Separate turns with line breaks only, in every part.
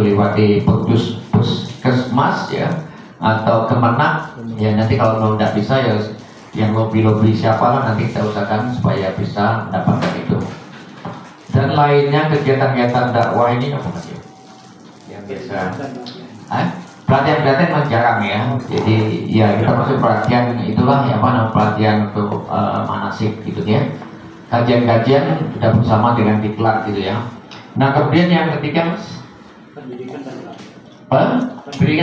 lewat di puskesmas ya atau Kemenak ya, nanti kalau mau tidak bisa ya yang lobby siapa lah nanti kita usahakan supaya bisa mendapatkan itu. Dan lainnya kegiatan-kegiatan dakwah ini apa lagi yang biasa pelatihan memang jarang ya, jadi ya kita masuk pelatihan itulah yang mana pelatihan untuk manasik gitu ya, kajian-kajian sudah bersama dengan diklat gitu ya. Nah kemudian yang ketiga mas, pendidikan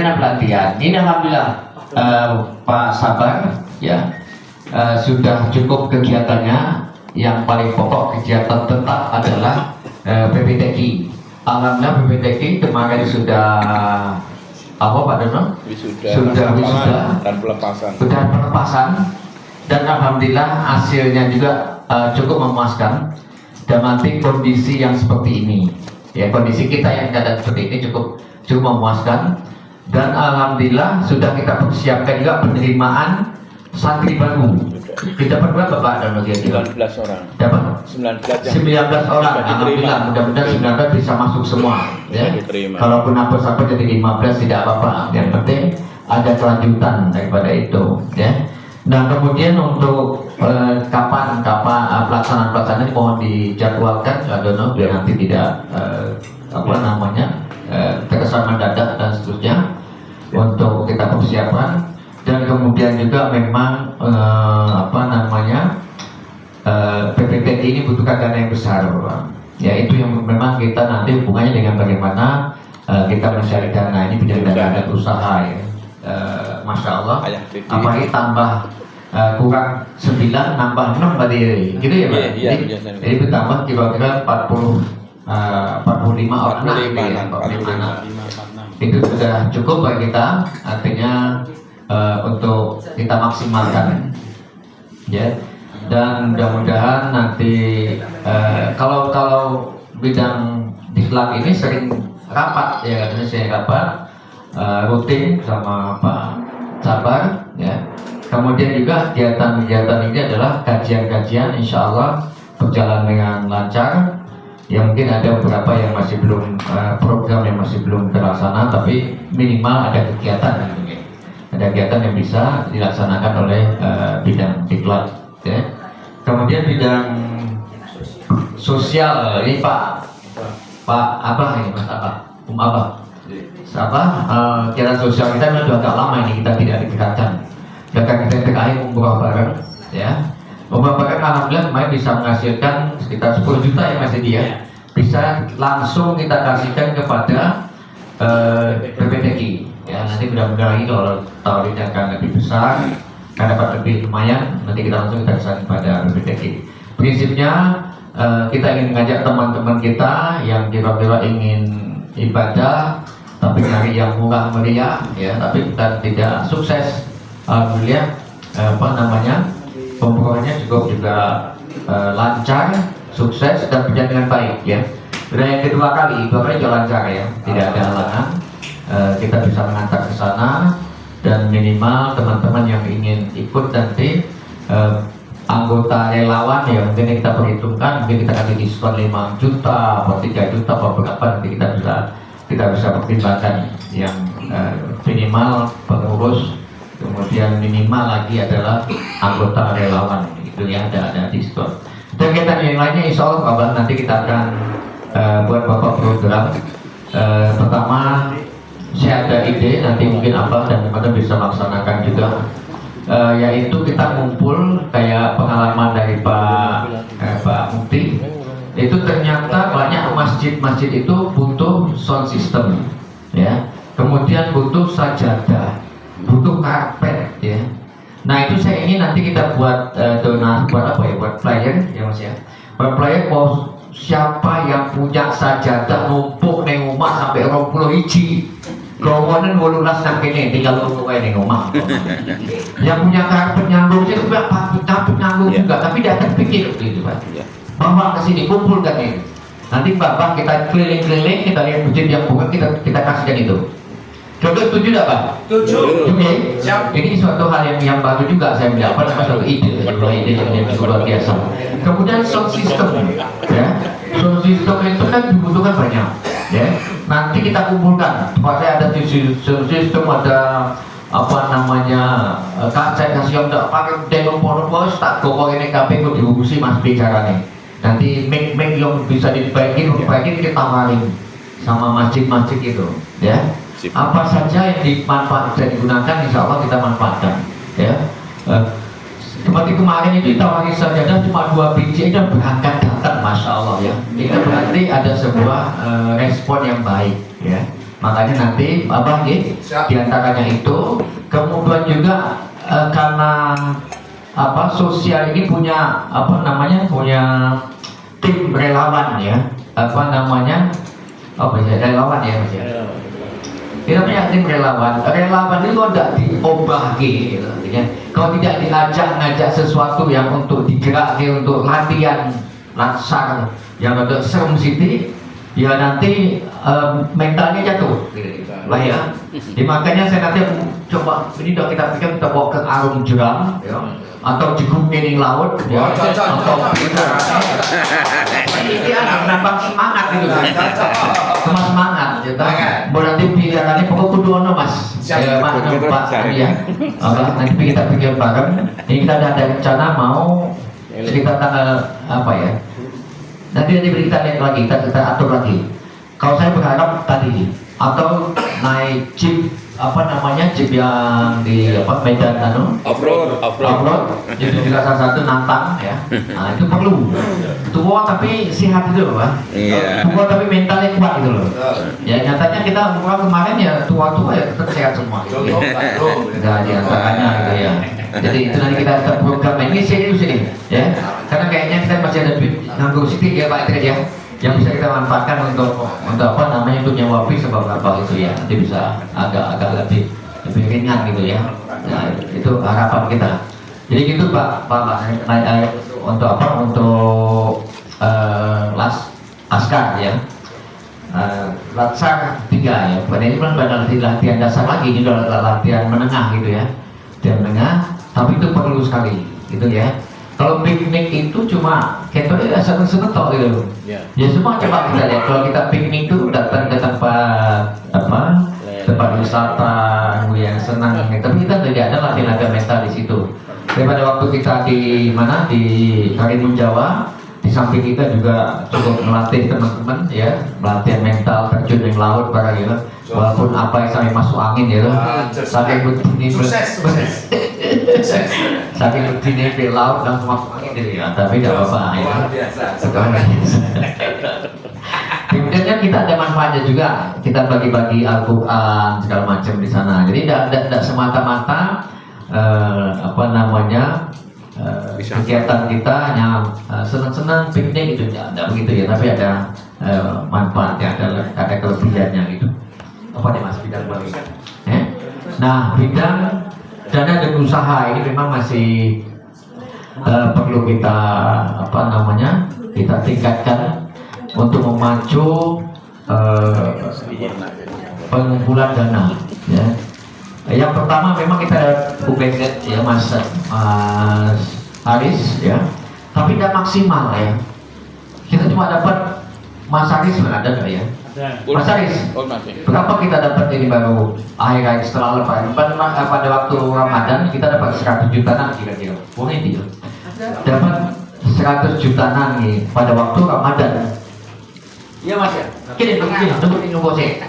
dan pelatihan ini alhamdulillah Pak Sabar ya sudah cukup kegiatannya. Yang paling pokok kegiatan tetap adalah PPTQ. Alhamdulillah PPTQ kemarin sudah apa Pak Dono? Sudah wisuda
dan pelepasan.
Sudah pelepasan dan alhamdulillah hasilnya juga cukup memuaskan. Dan nanti kondisi yang seperti ini, ya kondisi kita yang keadaan seperti ini cukup memuaskan. Dan alhamdulillah sudah kita persiapkan juga penerimaan santri baru. Kita berdua Bapak dan bagian
19 orang.
dapat
19
orang. Alhamdulillah mudah-mudahan 19 bisa masuk semua ya. Kalaupun apa sampai jadi 15 tidak apa-apa. Yang penting ada kelanjutan daripada itu ya. Nah kemudian untuk kapan pelaksanaan ini mohon dijadwalkan ya Dono biar nanti tidak terkesan mendadak dan seterusnya untuk kita persiapan. Dan kemudian juga memang PPTQ ini butuhkan dana yang besar, ya itu yang memang kita nanti hubungannya dengan bagaimana kita mencari dana ini menjadi dana usaha ya. Masya Allah, apalagi tambah kurang 9 nambah 6 tadi gitu ya Pak. Jadi bertambah kira-kira 45 orang anak. Itu sudah cukup bagi kita, artinya untuk kita maksimalkan ya. Dan mudah-mudahan nanti kalau bidang diklat ini sering rapat ya, katanya saya rapat rutin sama Pak Sabar ya. Kemudian juga kegiatan-kegiatan ini adalah kajian-kajian, insya Allah berjalan dengan lancar. Ya mungkin ada beberapa yang masih belum program yang masih belum terlaksana, tapi minimal ada kegiatan gitu. Ada kegiatan yang bisa dilaksanakan oleh bidang diklat ya. Kemudian bidang sosial ini Pak Abah ini Mas Abah kegiatan sosial kita sudah agak lama ini kita tidak digerakkan. Bahkan kita terakhir umroh bareng ya. Umroh bareng alhamdulillah kemarin bisa menghasilkan sekitar 10 juta ya Mas Edi ya. Bisa langsung kita kasihkan kepada PPTQ. Ya nanti mudah-mudahan lagi kalau tahun ini akan lebih besar, akan dapat lebih lumayan. Nanti kita langsung kita kasih pada PPTQ. Prinsipnya kita ingin mengajak teman-teman kita yang kira-kira ingin ibadah tapi nyari yang murah meriah ya, tapi kita tidak sukses. Alhamdulillah pembukaannya juga lancar, sukses dan berjalan dengan baik ya. Dan yang kedua kali juga lancar ya, tidak ada halangan. Kita bisa mengantar ke sana dan minimal teman-teman yang ingin ikut nanti anggota relawan ya mungkin kita perhitungkan, mungkin kita kasih diskon 5 juta atau 3 juta atau berapa, nanti kita bisa pertimbangkan yang minimal pengurus, kemudian minimal lagi adalah anggota relawan itu ya, ada diskon. Dan kegiatan yang lainnya insya Allah Bapak nanti kita akan buat Bapak program. Pertama saya ada ide nanti mungkin apa dan teman-teman bisa laksanakan juga, yaitu kita ngumpul kayak pengalaman dari Pak Mukti. Itu ternyata banyak masjid-masjid itu butuh sound system ya, kemudian butuh sajadah, butuh karpet ya. Nah itu saya ingin nanti kita buat buat flyer ya Mas ya, buat flyer mau siapa yang punya sajadah numpuk neng rumah sampai 20 hiji kawanan 18 nang kene tinggal numpuk kayak neng rumah. Yang punya karpet nyambung itu juga karpet nyambung juga, tapi dia terpikir gitu Pak. Bawa ke sini kumpulkan ini. Nanti Bapak kita keliling-keliling, kita lihat masjid yang buka, kita kasihkan itu. Contoh setuju tidak Pak?
Setuju.
Ini suatu hal yang baru juga saya bilang, apa namanya, suatu ide yang luar biasa. Kemudian sound system, ya, sound system itu kan dibutuhkan banyak, ya. nanti kita kumpulkan. Pokoknya ada sistem, ada apa namanya saya kasih yang tak pakai dekompon tak gokok ini KP kok diurusi Mas bicara nih. Nanti make yang bisa diperbaiki kita tawarin sama masjid-masjid itu, ya. Apa saja yang bisa digunakan, insya Allah kita manfaatkan, ya. Seperti kemarin itu tawari sajadah cuma 2 biji dan berangkat datang, masya Allah ya. Itu berarti ada sebuah respon yang baik, ya. Makanya nanti Abah diantaranya itu, kemudian juga karena sosial ini punya punya tim relawan ya, relawan ya Mas ya. Kita punya tim relawan itu tidak diubah gitu ya. Kalau tidak ngajak sesuatu yang untuk digerakkan untuk latihan latsar yang ada serem city, ya nanti mentalnya jatuh lah ya. Makanya saya nanti coba ini dong kita pikir kita bawa ke arung jeram ya, atau jegungin laut ya, atau ini nambah semangat gitu kan, cuma semangat ya. Berarti pilihannya pokok kudu ono Mas Pak ya. Nanti kita pikir bareng. Ini kita ada rencana mau sekitar tanggal nanti kita lihat lagi, kita atur lagi. Kalau saya berharap tadi atau naik jeep jeep yang di Medan
off-road
itu juga salah satu nantang ya. Nah, itu perlu tua tapi sehat itu loh Pak. Tua tapi mentalnya kuat gitu loh. Ya nyatanya kita kemarin ya tua ya tetap sehat semua gitu. Nah diantaranya gitu ya. Jadi itu nanti kita program ini serius ini ya. Karena kayaknya kita masih ada duit nganggur sedikit ya Pak Idris ya, yang bisa kita manfaatkan untuk untuk nyewa bis sebab apa itu ya, nanti bisa agak lebih ringan gitu ya. Nah, itu harapan kita. Jadi gitu Pak untuk Laskar ya. Latsar 3 ya. Pada ini kan latihan dasar lagi, ini adalah latihan menengah gitu ya. Latihan menengah, tapi itu perlu sekali gitu ya. Kalau piknik itu cuma kita seneng-seneng tok gitu. Ya semua coba kita lihat. Kalau kita piknik itu datang ke tempat wisata yang senang. Tapi kita tidak ada latihan mental di situ. Daripada waktu kita di Karimun Jawa, di samping kita juga cukup melatih teman-teman ya, latihan mental, terjun di laut para gitu. Walaupun sampai masuk angin ya, saking begini di laut langsung masuk angin gitu ya, tapi tidak apa-apa ya. Kemudian kita ada manfaatnya juga, kita bagi-bagi Al-Quran segala macam di sana. Jadi tidak semata-mata kegiatan kita hanya senang-senang piknik itu tidak begitu ya, tapi ada manfaatnya, ada kelebihannya gitu. Apa nih Mas bidang bagi? Nah bidang dana dan usaha ini memang masih perlu kita kita tingkatkan untuk memacu pengumpulan dana ya. Yang pertama memang kita ada UBZ ya Mas Haris ya, tapi tidak maksimal ya. Kita cuma dapat Mas Haris ada nggak ya? Mas Haris, berapa kita dapat ini baru akhir-akhir setelah lebaran? Pada waktu Ramadan kita dapat 100 jutaan kira-kira. Boleh tidak? Dapat 100 jutaan nih pada waktu Ramadan. Iya Mas ya. Kini nunggu saya.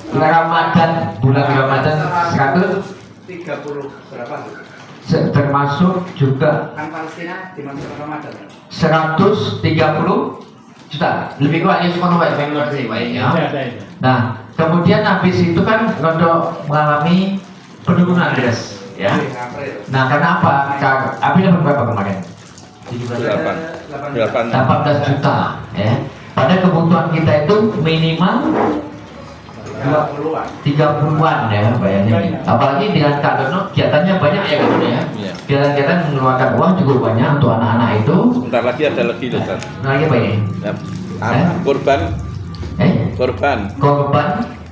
Bulan Ramadan
130 berapa?
Termasuk juga
Kan Palestina di masa Ramadan
130 juta lebih kuat ya semua ya. Nah kemudian habis itu kan Rondo mengalami penurunan guys ya. Nah karena apa? Api dapat berapa kemarin? 18 juta ya. Pada kebutuhan kita itu minimal 30-an ya bayarnya. Apalagi dengan Kak Dono kegiatannya banyak ya Kak Dono ya. Kegiatan mengeluarkan uang cukup banyak untuk anak-anak itu.
Sebentar lagi ada lagi loh Ustaz.
Nah apa ini?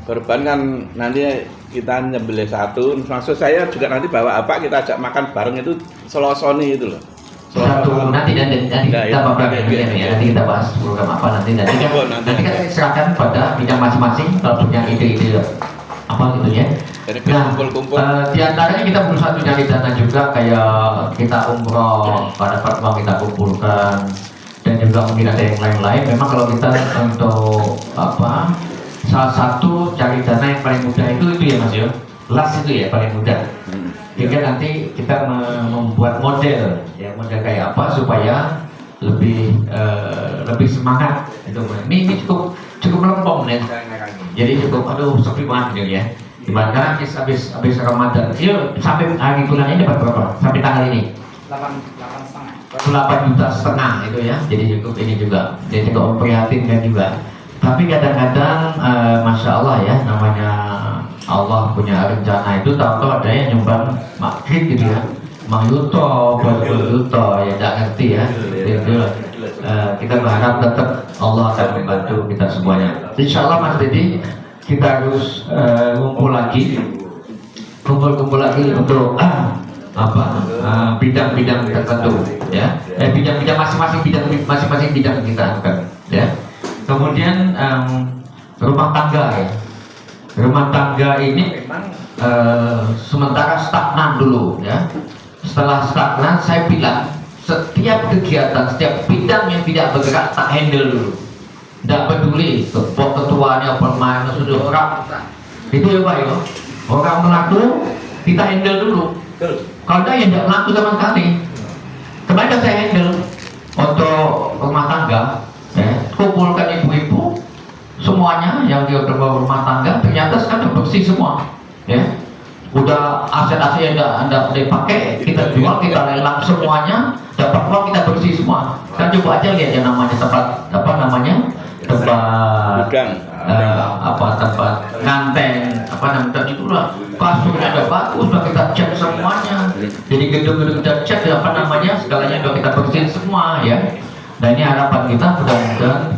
Korban kan nanti kita nyembelih satu. Maksud saya juga nanti bawa apa kita ajak makan bareng itu selosoni itu loh.
satu nanti kita bahas nanti kita bahas program apa nanti kan saya serahkan pada bidang masing-masing kalau punya ide-ide apa gitu ya.
Jadi
Nah,
kumpul-kumpul.
di antaranya kita berusaha untuk nyari dana juga kayak kita umroh pada part uang kita kumpulkan dan juga mungkin ada yang lain-lain. Memang kalau kita untuk apa salah satu cari dana yang paling mudah itu ya Mas yo, las itu ya paling mudah. Hingga nanti kita membuat model, ya model kayak apa supaya lebih semangat. Ini cukup lempeng nih. Jadi cukup sepi banget gitu ya. Dimana habis Ramadan, sampai hari bulan ini dapat berapa? Sampai tanggal ini? 8,5 juta itu ya. Jadi cukup ini juga. Jadi cukup memprihatinkan juga. Tapi kadang-kadang masya Allah ya, namanya Allah punya rencana itu, tahu-tahu ada yang nyumbang makrib gitu ya, Mang Yuto, Bos Yuto, ya tidak ngerti ya. Kita berharap tetap Allah akan membantu kita semuanya. Insya Allah Mas Dedi, kita harus kumpul lagi untuk bidang-bidang tertentu ya, bidang-bidang masing-masing bidang kita akan ya. Kemudian rumah tangga ya. Rumah tangga ini sementara stagnan dulu ya. Setelah stagnan saya bilang setiap kegiatan, setiap bidang yang tidak bergerak tak handle dulu. Tidak peduli ketuanya pemain sudah orang itu ya Pak ya. Orang melaku kita handle dulu. Kalau ada yang tidak melaku sama sekali, kemarin saya handle untuk rumah tangga. Ya, kumpulkan ibu-ibu semuanya yang di rumah tangga, ternyata sekarang bersih semua ya. Udah aset-aset yang anda dipakai kita jual, kita lelang semuanya, dapat uang, kita bersih semua. Kan coba aja lihat yang namanya tempat tempat tempat kanteng tempat itulah kasurnya udah bagus, udah kita cek semuanya. Jadi gedung-gedung kita cek segalanya udah kita bersihin semua ya. Nah ini harapan kita mudah-mudahan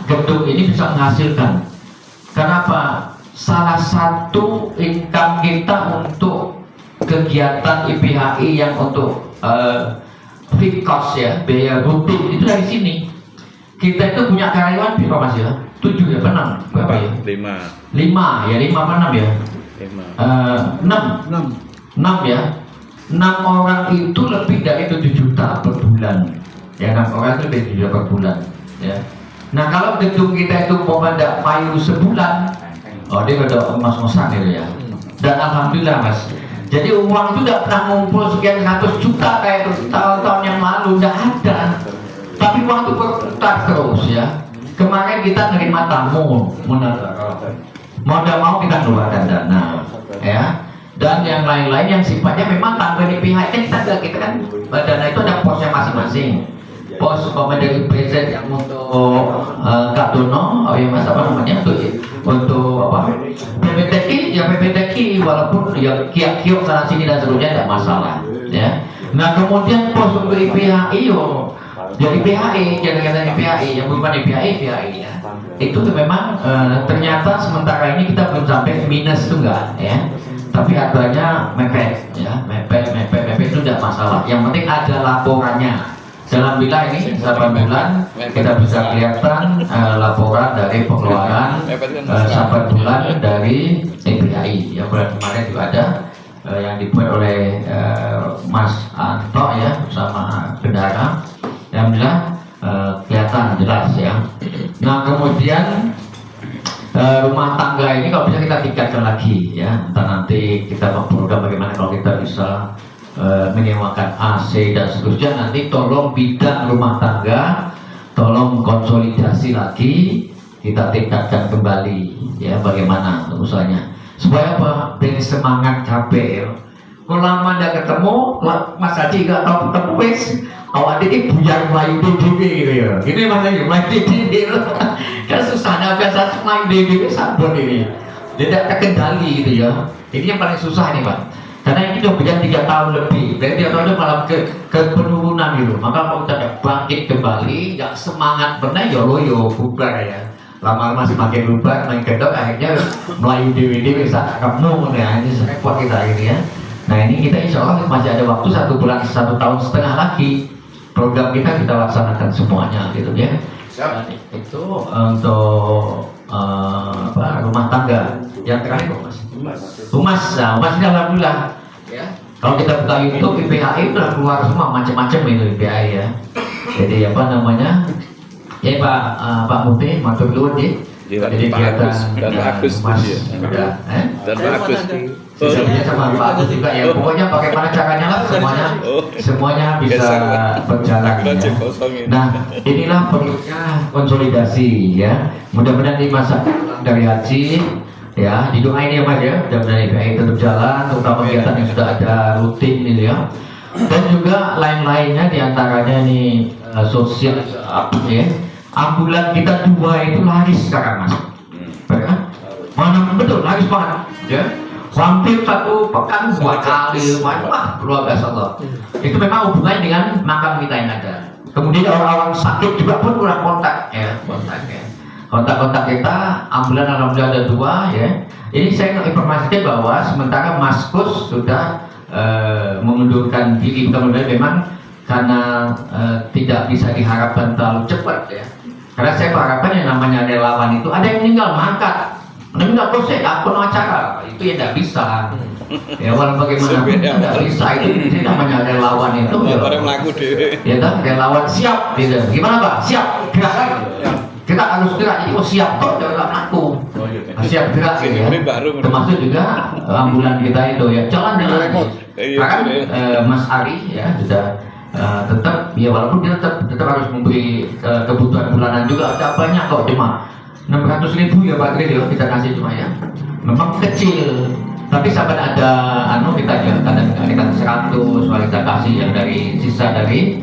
gedung ini bisa menghasilkan. Kenapa? Salah satu income kita untuk kegiatan IPHI yang untuk fixed cost ya, biaya rutin itu dari sini. Kita itu punya karyawan berapa Mas ya? 7 ya, 6 berapa ya? 5 ya, 5 apa 6 ya? 6 ya. 6 orang itu lebih dari 7 juta per bulan ya, 6 orang itu lebih dari 7 juta per bulan ya. Nah kalau gedung kita itu mau ada payu sebulan, dia udah mas-masan gitu ya. Dan alhamdulillah Mas, jadi uang itu tidak pernah ngumpul sekian 100 juta kayak tahun-tahun yang lalu, tidak ada. Tapi uang itu berputar terus ya. Kemarin kita nerima tamu, mau tidak mau kita keluarkan dana ya. Dan yang lain-lain yang sifatnya memang tanpa IPHI kan kita kan dana itu ada posnya masing-masing. Pos dari presiden yang untuk Kak Dono, Mas apa namanya untuk apa PPTK ya, PPTK walaupun ya kiok sana sini dan seterusnya tidak masalah ya. Nah kemudian pos untuk IPHI jadi IPHI, jangan IPHI yang bukan IPHI ya. Itu tuh memang ternyata sementara ini kita belum sampai minus tuh enggak ya. Tapi harganya mepet ya, mepet itu tidak masalah. Yang penting ada laporannya. Dalam bila ini 8 bulan kita bisa kelihatan laporan dari pengeluaran 8 bulan dari IPHI. Ya bulan kemarin juga ada yang dibuat oleh Mas Anto ya bersama bendara. Alhamdulillah kelihatan jelas ya. Nah kemudian rumah tangga ini kalau bisa kita tingkatkan lagi ya. Entah nanti kita memprogram bagaimana kalau kita bisa menyewakan AC dan seterusnya. Nanti tolong bidang rumah tangga tolong konsolidasi lagi, kita tingkatkan kembali ya bagaimana usahanya supaya apa, dari semangat capek ya. Kalau lama tidak ketemu Mas Haji nggak tahu ketemu wes awak ini buyar Melayu DDB gitu ya. Ini makanya Melayu DDB kan susahnya biasa Melayu DDB sabun ini tidak terkendali gitu ya. Ini yang paling susah nih Pak. Karena ini sudah berjalan 3 tahun lebih, dari 3 tahun itu malah ke penurunan gitu. Maka kalau kita bangkit kembali, nggak semangat benar ya loyo bubar ya. Lama-lama semakin bubar, main kedok akhirnya Melayu DWD bisa kamu ya, ini repot kita ini ya. Nah ini kita insya Allah masih ada waktu 1 bulan 1 tahun setengah lagi program kita laksanakan semuanya gitu ya. Dan itu untuk rumah tangga. Yang terakhir Mas. Humas, nah, Humas ini alhamdulillah. Ya. Kalau kita buka YouTube IPHI itu keluar semua macam-macam itu IPHI ya. Jadi apa namanya? Ya Pak Mufti, matur nuwun ya. Jadi
Pak Agus dan Pak Agus
Mas
ya.
udah,
Dan Pak Agus.
Sebenarnya sama Pak Agus juga ya. Pokoknya bagaimana caranya lah semuanya bisa berjalan. Ya. Nah, inilah perlunya konsolidasi ya. Mudah-mudahan di masa dari haji ya, didoain ya Mas ya. Mudah-mudahan IPHI tetap jalan, terutama kegiatan yang sudah ada rutin ini ya. Dan juga lain-lainnya diantaranya nih sosial ya. Ambulan kita 2 itu laris sekarang Mas. Ya. Mana betul laris banget ya. Hampir 1 pekan 2 kali, wah luar biasa Allah. Itu memang hubungannya dengan makam kita yang ada. Kemudian orang-orang sakit juga pun kurang kontak ya, kontak kita ambulan alhamdulillah ada 2 ya. Ini saya informasikan bahwa sementara Mas Kus sudah mengundurkan diri, kemudian memang karena tidak bisa diharapkan terlalu cepat ya. Karena saya mengharapkan yang namanya relawan itu ada yang meninggal mangkat, meninggal proses akun acara itu ya tidak bisa. Ya walau bagaimanapun tidak bisa itu namanya relawan itu. Ya kan relawan siap, gitu. Gimana Pak? Siap gerak. Kita harus gerak, jadi siap kok dalam aku. Siap gerak gitu ya. Termasuk juga ambulan kita itu ya jalan. Bahkan Mas Ari ya sudah tetap ya walaupun dia tetap harus memberi kebutuhan bulanan juga ada banyak kok cuma 600.000 ya Pak Grid ya kita kasih cuma ya memang kecil tapi sampai ada kita kadang 100 kita kasih yang dari sisa dari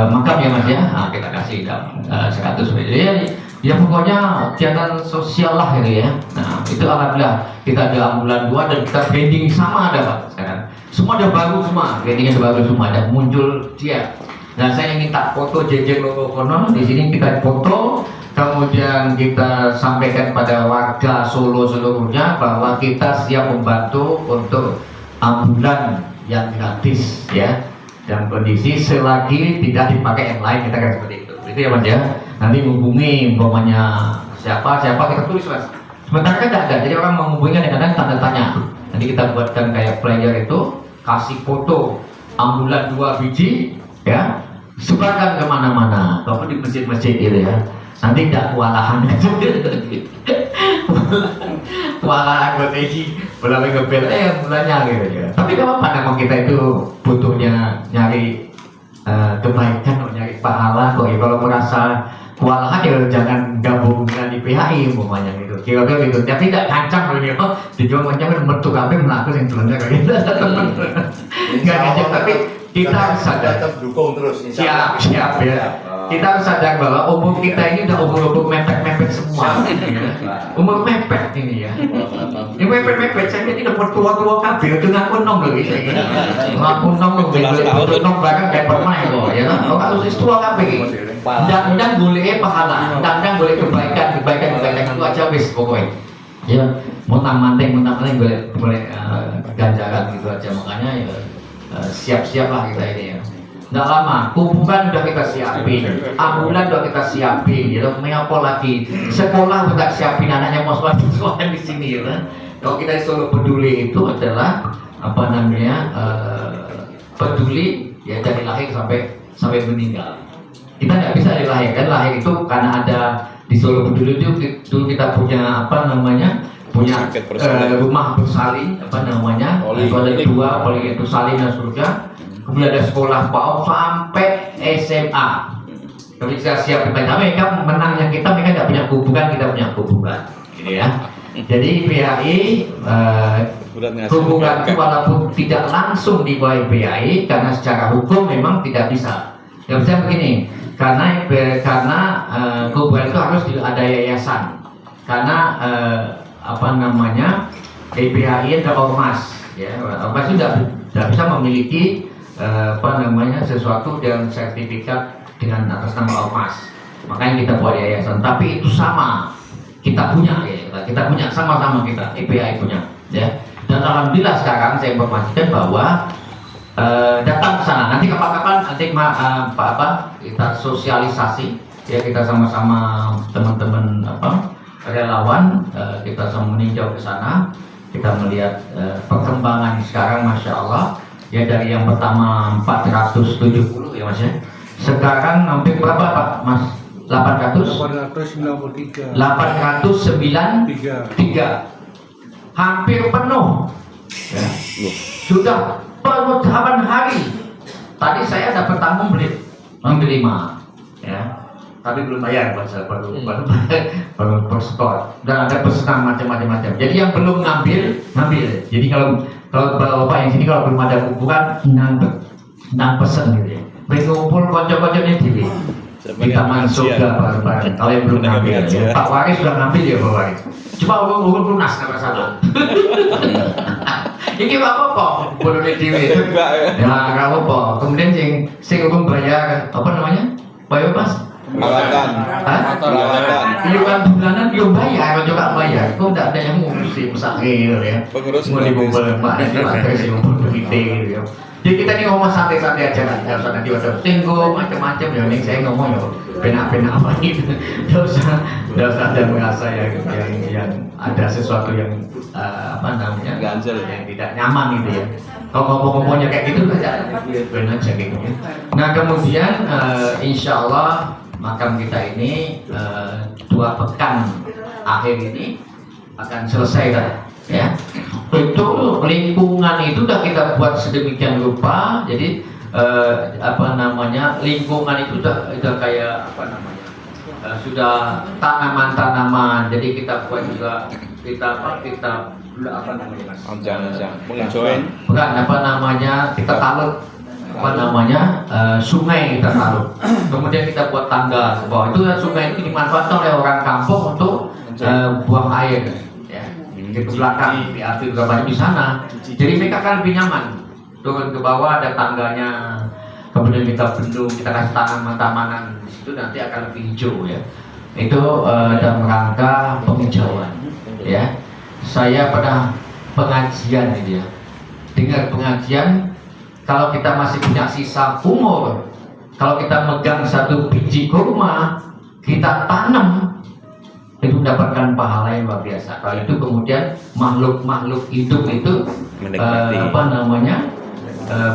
makam ya Mas ya kita kasih 100 ya pokoknya kegiatan sosial lah gitu ya. Nah itu alhamdulillah kita ada ambulan 2 dan kita branding sama ada Pak sekarang. Semua ada baru semua, brandingnya ada baru semua, ada muncul dia. Nah saya minta foto JJ Loro Kono, di sini kita foto, kemudian kita sampaikan pada warga Solo seluruhnya bahwa kita siap membantu untuk ambulan yang gratis ya. Dan kondisi selagi tidak dipakai yang lain kita kan seperti itu. Itu ya Mas ya. Nanti menghubungi umpamanya siapa kita tulis Mas. Sementara kan tidak ada, jadi orang menghubungi kadang-kadang tanda tanya. Nanti kita buatkan kayak player itu, kasih foto ambulan 2 biji, ya, sebarkan kemana-mana, ataupun di masjid-masjid gitu ya. Nanti tidak kewalahan, kewalahan buat Egi, boleh ngebel, bulannya gitu ya. Tapi kalau apa nama kita itu butuhnya nyari kebaikan, nyari pahala kok ya. Kalau merasa kewalahan ya jangan gabung dengan IPHI umpamanya gitu. Kira-kira gitu. Tapi tidak kancam loh ya. Dijual macam bentuk apa melakukan yang sebenarnya kayak gitu. Enggak kancam tapi kita harus sadar.
Tetap dukung terus.
Siap ya. Kita harus sadar bahwa umur kita ini udah umur mepet-mepet semua. Umur mepet ini ya. Ini mepet-mepet. Saya ini udah tua-tua kabel itu ngaku nong loh gitu. Ngaku nong loh. Nong bahkan kayak pemain loh ya. Kalau kalau tua kabel. Undang-undang boleh pahala, undang-undang boleh kebaikan itu aja wis pokoknya. Ya, muntah manting boleh ganjaran gitu aja makanya ya siap-siap lah kita ini ya. Nggak lama, kuburan udah kita siapin, ambulan udah kita siapin, ya mau apa lagi? Sekolah udah siapin anaknya mau sekolah di sini ya. Kalau kita Solo peduli itu adalah apa namanya peduli ya dari lahir sampai meninggal. Kita nggak bisa dilahirkan, lahir itu karena ada di Solo Peduli itu dulu kita punya apa namanya punya rumah bersalin apa namanya itu ada 2 poli itu salin dan surga, kemudian ada sekolah PAUD sampai SMA. Tapi kita siap kita mereka menangnya kita mereka nggak punya hubungan kita punya hubungan, gitu ya. Jadi PHI hubungan itu walaupun tidak langsung di bawah PHI karena secara hukum memang tidak bisa. Ya bisa begini. Karena kuburan itu harus ada yayasan karena apa namanya IPHI ada ormas ya ormas itu tidak bisa memiliki apa namanya sesuatu dengan sertifikat dengan atas nama ormas makanya kita buat yayasan tapi itu sama kita punya ya kita punya sama-sama kita IPHI punya ya Dan alhamdulillah sekarang saya informasikan bahwa datang ke sana. Nanti kapan-kapan nanti kita sosialisasi ya, kita sama-sama teman-teman relawan kita sama meninjau ke sana, kita melihat perkembangan sekarang, masya Allah ya, dari yang pertama 470 ya mas ya, sekarang hampir berapa Pak Mas? 893 hampir penuh ya. Sudah penuh 8 hari. Tadi saya dapat tamu beli 5 ya, tapi belum bayar buat saya, baru store, dan ada pesanan macam-macam. Jadi yang belum ngambil. Jadi kalau bapak yang sini kalau belum ada kuburan nang pesen gitu ya, berkumpul kocok-kocoknya di taman surga bareng-bareng. Kalau yang belum ngambil ya, Pak Waris sudah ngambil ya Pak Waris. Coba urut lunas nggak masalah. Ini apa bodoh dewi. Ya kalau apa. Kemudian sing urung bayar apa namanya? Bayar pas.
Perawatan.
Iuran bulanan belum bayar, kalau juga bayar. Kok tidak ada yang ngurusin musakir ya.
Pengurus
mau dikumpul Pak, ini ngumpul begitu ya. Jadi kita ini ngomong santai-santai aja lah, tidak usah nanti ada singgung macam-macam ya. Ini saya ngomong ya benak-benak apa gitu. Tidak usah ada merasa yang ada sesuatu yang
ganjel,
yang tidak nyaman gitu ya. Kalau ngomong-ngomongnya kayak gitu aja benar aja gitu ya. Nah kemudian insya Allah makam kita ini 2 pekan akhir ini akan selesai kan ya. Itu lingkungan itu udah kita buat sedemikian rupa, jadi lingkungan itu udah kayak sudah tanaman-tanaman. Jadi kita buat juga kita kita talut sungai, kita talut. Kemudian kita buat tangga ke bawah. Itu sungai itu dimanfaatkan oleh orang kampung untuk buang air ya. Di belakang diatur gambarnya di sana. Jadi mereka kan lebih nyaman. Turun ke bawah ada tangganya. Kemudian kita bendung, kita kasih tanaman-tanaman di situ, nanti akan lebih hijau ya. Itu dalam rangka penghijauan ya. Saya pernah pengajian ini ya. Dengar pengajian, kalau kita masih punya sisa umur, kalau kita megang 1 biji kurma, kita tanam, itu mendapatkan pahala yang luar biasa. Kalau itu kemudian makhluk hidup itu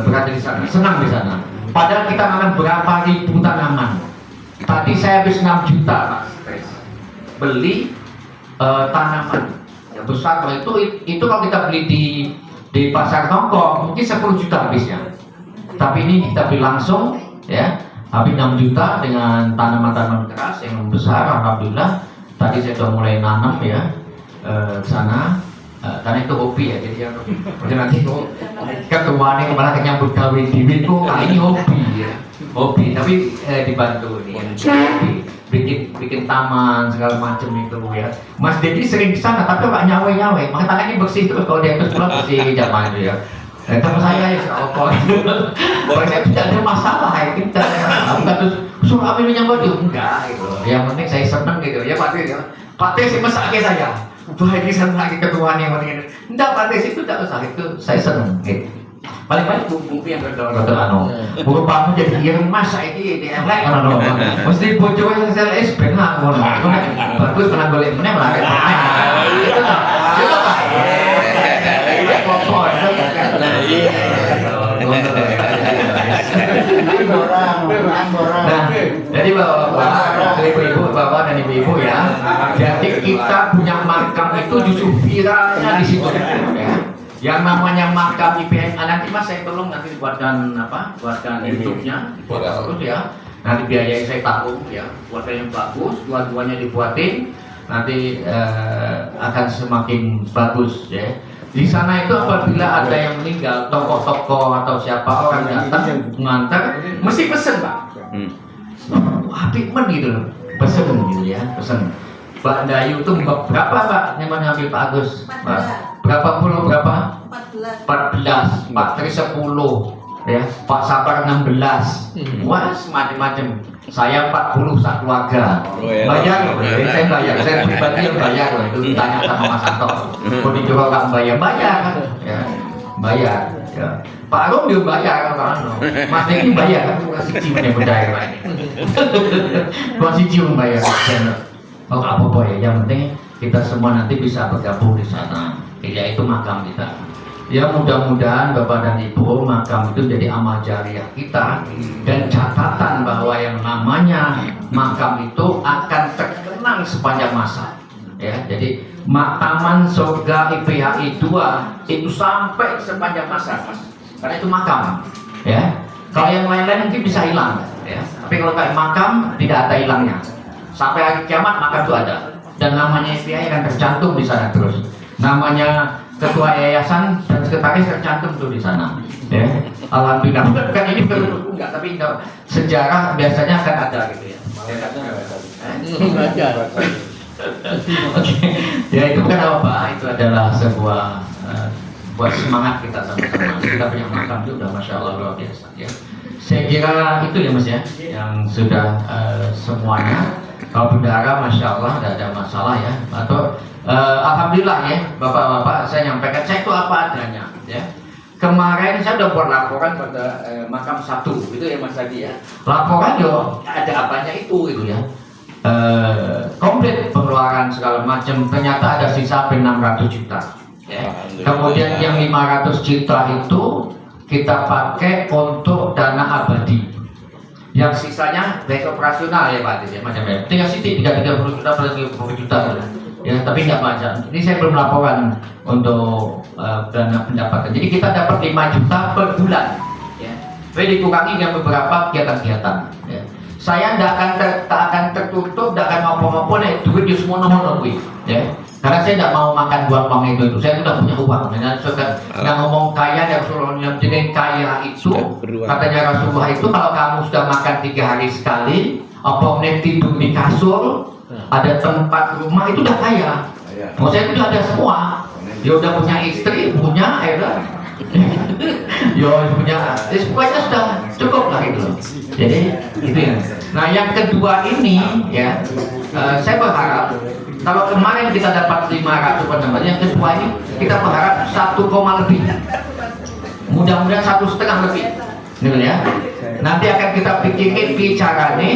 berada di sana, senang di sana. Padahal kita akan berapa ribu tanaman. Tadi saya habis 6 juta Mas, beli tanaman yang besar. Kalau itu kalau kita beli di pasar tongkol mungkin 10 juta habisnya. Tapi ini kita beli langsung ya, habis 6 juta dengan tanaman-tanaman keras yang besar. Alhamdulillah tadi saya sudah mulai nanam ya sana, karena itu hobi ya. Jadi nanti ketuanya kemana kenyambut kawin diwin itu kali ini hobi ya, hobi tapi dibantu ini hobi. bikin taman segala macam itu ya. Mas Dedi sering ke sana tapi nggak nyawe, maka tangannya bersih terus. Kalau dia terus pulang bersih zaman itu ya. Teman saya ya kalau saya tidak ada masalah ya, kita bukan terus suruh ambil minyak baju enggak gitu. Yang penting saya seneng gitu ya Pak Tis ya. Pak Tis masak ke saya. Tuh lagi seneng lagi ketuaan yang penting. Enggak Pak Tis itu tidak usah, itu saya seneng gitu. Paling-paling bumbu yang berdoa bumbu kamu jadi yang masak ini yang lain mesti bocor yang saya les benar bagus pernah boleh menang lah itu Pak nah jadi bapak dan ibu-ibu ya, jadi kita punya makam itu justru viralnya di situ ya. Yang namanya makam IPMA nanti Mas saya tolong nanti buatkan YouTube-nya bagus ya. Nanti biaya saya tanggung ya, buatkan yang bagus, dua-duanya dibuatin nanti akan semakin bagus ya. Di sana itu apabila ada yang meninggal, tokoh-tokoh atau siapa orang datang mengantar, mesti pesen Pak. Habib gitu, pesen gitu ya, pesen. Pak Dayu itu berapa Pak yang mengambil Pak Agus? Berapa puluh berapa? 14, Pak Tri 10 ya, Pak Sapar 16. Wah, macam-macam. Saya 40 sak keluarga. Bayar loh, saya bayar, saya pribadi yang bayar loh. Itu tanya sama Mas Anto. Kok di Jawa nggak bayar, ya, bayar. Ya. Pak Agung dia bayar kan, Mas Deki bayar kan, masih cium yang berdaya kan. Masih cium bayar. Oh apa ya, yang penting kita semua nanti bisa bergabung di sana, yaitu makam kita. Ya mudah-mudahan Bapak dan Ibu, makam itu jadi amal jariah kita dan catatan bahwa yang namanya makam itu akan terkenang sepanjang masa. Ya, jadi taman surga IPHI 2 itu sampai sepanjang masa, Mas. Karena itu makam. Ya, kalau yang lain-lain mungkin bisa hilang. Ya, tapi kalau kayak makam tidak ada hilangnya. Sampai hari kiamat makam itu ada. Dan namanya IPHI akan tercantum di sana terus. Namanya ketua yayasan dan sekretaris tercantum tuh di sana. Ya, alhamdulillah. Bukan ini enggak, tapi sejarah biasanya akan ada gitu ya. Oke, ya itu kan apa? Itu adalah sebuah buat semangat kita sama-sama. Kita punya makam juga, masya Allah luar biasa. Ya, saya kira itu ya Mas ya, yang sudah semuanya. Kalau bendara, masya Allah, tidak ada masalah ya. Atau alhamdulillah ya, bapak-bapak, saya nyampaikan saya itu apa adanya. Ya, kemarin saya udah buat laporan pada makam 1 itu ya Mas Hadi ya. Laporan yo ada apanya itu ya. Komplit pengeluaran segala macam, ternyata ada sisa 600 juta. Ya. Kemudian yang 500 juta itu kita pakai untuk dana abadi. Yang sisanya baik operasional ya Pak ya, macam ya. Tinggal Siti 30 juta plus 30 juta ya, tapi nggak banyak. Ini saya belum laporan untuk dana pendapatan. Jadi kita dapat 5 juta per bulan. Ya. Tapi dikurangi dengan beberapa kegiatan-kegiatan. Ya. Saya tidak akan tertutup, tidak akan ngopo-ngopo nih duit di semua nomor ya. Karena saya tidak mau makan buat uang itu. Saya sudah punya uang. Yang ngomong kaya, yang jenis kaya itu, katanya Rasulullah itu kalau kamu sudah makan 3 hari sekali, apa tidur di kasur, ada tempat rumah itu udah kaya. Mau saya sudah ada semua. Dia udah punya istri, punya, punya, pokoknya sudah cukup lah itu. Jadi itu ya. Nah yang kedua ini ya, saya berharap kalau kemarin kita dapat 500 penambah, yang kedua ini kita berharap 1, lebih. Mudah-mudahan 1,5 lebih. Gitu ya. Nanti akan kita pikirin bicaranya.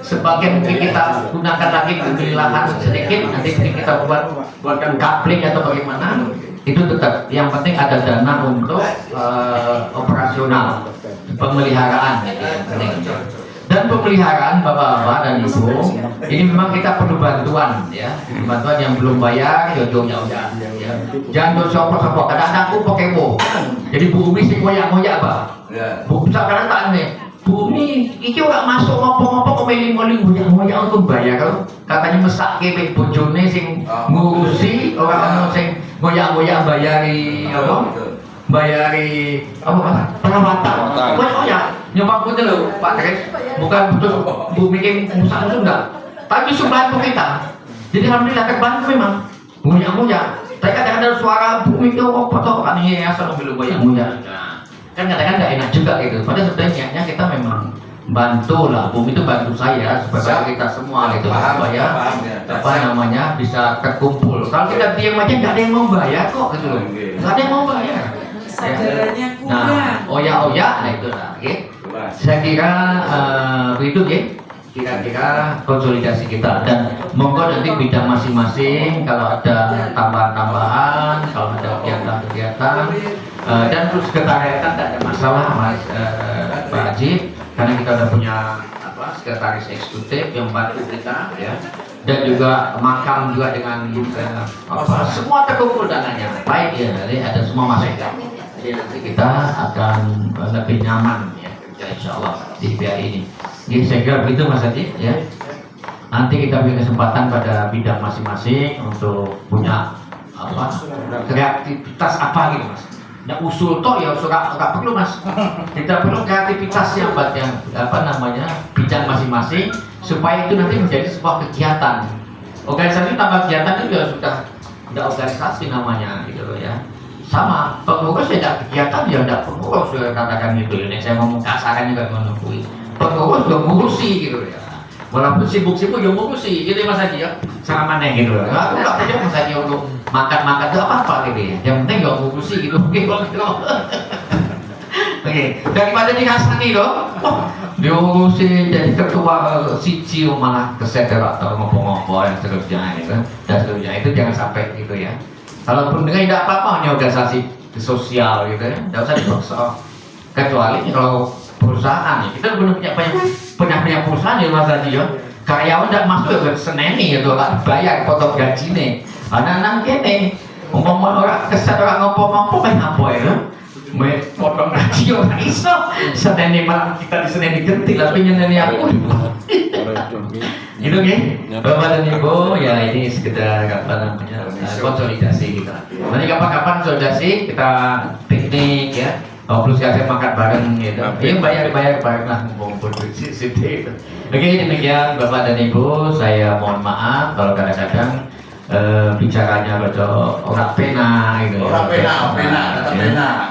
Sebagian mungkin kita gunakan lagi beli lahan sedikit, nanti kita buatkan kapling atau bagaimana. Itu tetap yang penting ada dana untuk operasional pemeliharaan gitu yang penting. Dan pemeliharaan bapak-bapak dan ibu ini memang kita perlu bantuan ya, bantuan yang belum bayar ya ya. Jangan sopok-sopok, kadang-kadang aku Pokemon jadi bumi sih ngoyak-ngoyak Pak. Bu sekarang tak nih bumi iki ora masuk ngopo-ngopo kok meling-meling ngoyak-ngoyak untuk bayar kalau katanya mesak kepek bojone sing ngurusi orang sing ngoyak-ngoyak bayari apa? Bayari apa perawatan. Oh ya, nyoba betul loh Pak Kres. Bukan putus bu bikin usaha enggak. Tapi bantu kita. Jadi alhamdulillah terbantu memang. Ngoyak-ngoyak. Tapi kadang-kadang suara bumi itu foto kan ini asal belum ngoyak-ngoyak. Kan kadang-kadang nggak enak juga gitu. Padahal sebenarnya kita memang bantu lah, bumi itu bantu saya supaya kita semua gitu supaya apa namanya bisa terkumpul. Kalau kita diam aja nggak ada yang mau bayar kok gitu loh, nggak ada yang mau bayar.
Kesadarannya kurang.
Nah, oya-oya, nah itu lah. Okay. Saya kira itu ya. Kira-kira konsolidasi kita dan monggo nanti bidang masing-masing kalau ada tambahan-tambahan, kalau ada kegiatan-kegiatan dan terus sekretariatan tidak ada masalah Mas Pak Haji karena kita udah punya sekretaris eksekutif yang bantu kita ya dan juga makam juga dengan semua terkumpul dananya baik ya, jadi ada semua masuk jadi nanti kita akan lebih nyaman ya kerja insya Allah di IPHI ini. Jadi saya kira begitu Mas Adi ya. Nanti kita beri kesempatan pada bidang masing-masing untuk punya kreativitas apa gitu Mas. Nggak usul toh ya usul nggak perlu Mas. Kita perlu kreativitas yang bidang masing-masing supaya itu nanti menjadi sebuah kegiatan. Organisasi tambah kegiatan itu ya sudah organisasi namanya gitu loh ya. Sama pengurus ya tidak kegiatan ya tidak pengurus katakan gitu. Ini saya ngomong kasaran juga menunjukkan. pengurus yang ngurusi gitu ya. Walaupun sibuk-sibuk yang ngurusi, gitu ya Mas Haji ya. Sama mana gitu. Aku nggak punya Mas Haji untuk makan-makan itu apa-apa gitu ya. Yang penting yang ngurusi gitu. Oke, daripada di Hasani loh, diurusin jadi ketua siji malah kesedera atau ngopo-ngopo yang seterusnya gitu. Dan seterusnya itu jangan sampai gitu ya. Kalaupun dengan tidak apa-apa organisasi sosial gitu ya, tidak usah dipaksa. Kecuali kalau perusahaan ya, kita belum punya perusahaan ya Mas Haji ya. Karyawan tidak masuk ke seneni gitu, kan bayar potong gaji nih. Anak-anak ini, umpama orang keset orang ngopo-ngopo kayak apa ya? Potong gaji orang iso, seneni malah kita di seneni gentil, tapi nyeneni aku. Gitu kan? Bapak dan Ibu, ya ini sekedar apa namanya konsolidasi kita. Nanti kapan-kapan konsolidasi kita piknik ya. Plus saya makan bareng gitu. Iya bayar bareng lah ngumpul situ. Oke, demikian Bapak dan Ibu, saya mohon maaf kalau kadang-kadang bicaranya rada ora pena gitu ya.
Ora pena,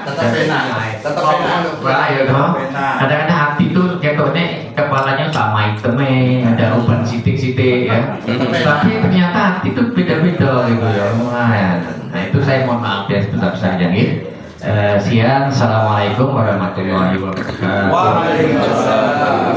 tetap pena.
Ya toh. Kadang-kadang hati itu ketoknya kepalanya sama itemnya, ada uban sitik-sitik ya. Tapi ternyata hati itu beda-beda gitu ya. Nah, itu saya mohon maaf ya sebesar-besarnya gitu. Siang, assalamualaikum warahmatullahi wabarakatuh.
Waalaikumsalam.